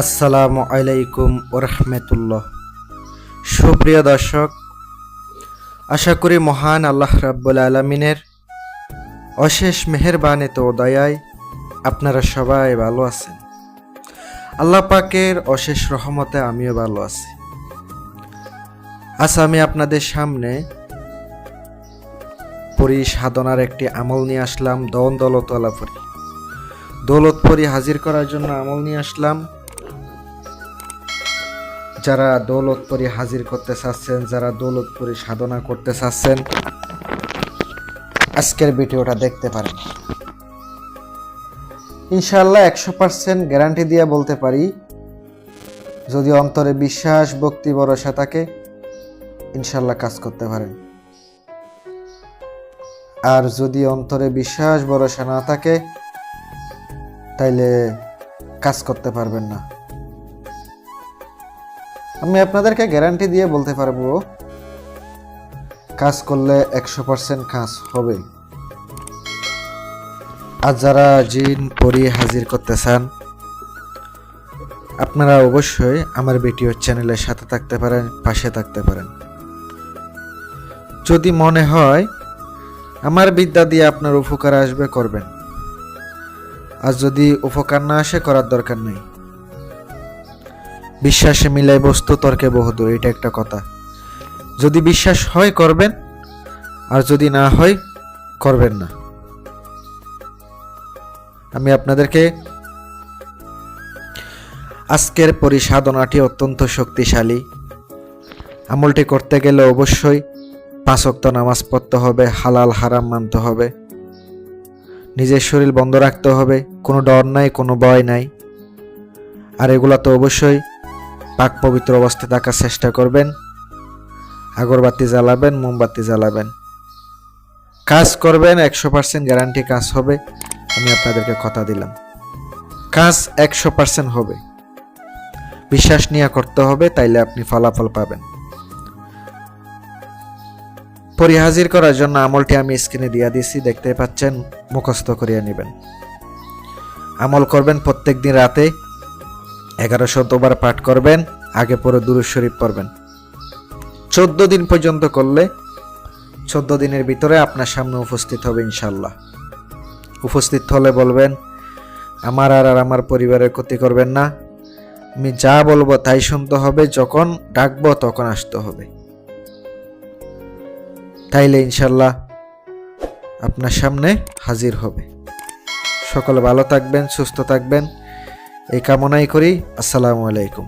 আসসালামু আলাইকুম ওয়া রাহমাতুল্লাহ। সুপ্রিয় দর্শক, আশা করি মহান আল্লাহ রাব্বুল আলামিনের অশেষ মেহেরবানিতে ও দয়ায় আপনারা সবাই ভালো আছেন। আল্লাহ পাকের অশেষ রহমতে আমিও ভালো আছি। আজ আমি আপনাদের সামনে সাধনার একটি আমল নিয়ে আসলাম। দৌলতপুরি হাজির করার জন্য আমল নিয়ে আসলাম। যারা দৌলতপুরি হাজির করতে চাচ্ছেন, যারা দৌলতপুরি সাধনা করতে চাচ্ছেন, আজকের ভিডিওটা দেখতে পারেন। ইনশাআল্লাহ 100% গ্যারান্টি দিয়ে বলতে পারি, যদি অন্তরে বিশ্বাস, ভক্তি, ভরসা থাকে, ইনশাআল্লাহ কাজ করতে পারেন। আর যদি অন্তরে বিশ্বাস, ভরসা না থাকে, তাইলে কাজ করতে পারবেন না। আমি আপনাদেরকে গ্যারান্টি দিয়ে বলতে পারবো, কাজ করলে 100% কাজ হবে। আর যারা জিন পরি হাজির করতে চান, আপনারা অবশ্যই আমার ভিডিও চ্যানেলের সাথে থাকতে পারেন, পাশে থাকতে পারেন। যদি মনে হয় আমার বিদ্যা দিয়ে আপনার উপকার আসবে, করবেন। আর যদি উপকার না আসে, করার দরকার নেই। বিশ্বাসে মিলাই বস্তু, তর্কে বহুদূর, এটা একটা কথা। যদি বিশ্বাস হয় করবেন, আর যদি না হয় করবেন না। আমি আপনাদেরকে আজকের পরিসাধনাটি অত্যন্ত শক্তিশালী। আমলটি করতে গেলে অবশ্যই 5 ওয়াক্ত নামাজ পড়তে হবে, হালাল হারাম মানতে হবে, নিজের শরীর বন্ধ রাখতে হবে, কোনো ডর নাই, কোনো ভয় নাই। আর এগুলা তো অবশ্যই পাক পবিত্র অবস্থায় থাকার চেষ্টা করবেন। আগরবাতি জ্বালাবেন, মোমবাতি জ্বালাবেন, কাজ করবেন। 100% গ্যারান্টি কাজ হবে। আমি আপনাদেরকে কথা দিলাম, কাজ 100% হবে। বিশ্বাস নিয়ে করতে হবে, তাইলে আপনি ফলাফল পাবেন। পরিহাজির করার জন্য আমলটি আমি স্ক্রিনে দিয়ে দিছি, দেখতে পাচ্ছেন। মুখস্থ করিয়ে নেবেন। আমল করবেন প্রত্যেক দিন রাতে 1100 বার পাঠ করবেন। আগে পরে দুরূদ শরীফ পড়বেন। 14 দিন পর্যন্ত করলে 14 দিনের ভিতরে আপনার সামনে উপস্থিত হবে ইনশাআল্লাহ। উপস্থিত হলে বলবেন, আমার আর আমার পরিবারের ক্ষতি করবেন না, আমি যা বলবো তাই শুনতে হবে, যখন ডাকবো তখন আসতে হবে। তাইলে ইনশাআল্লাহ আপনার সামনে হাজির হবে। সকলে ভালো থাকবেন, সুস্থ থাকবেন, এই কামনাই করি। আসসালামু আলাইকুম।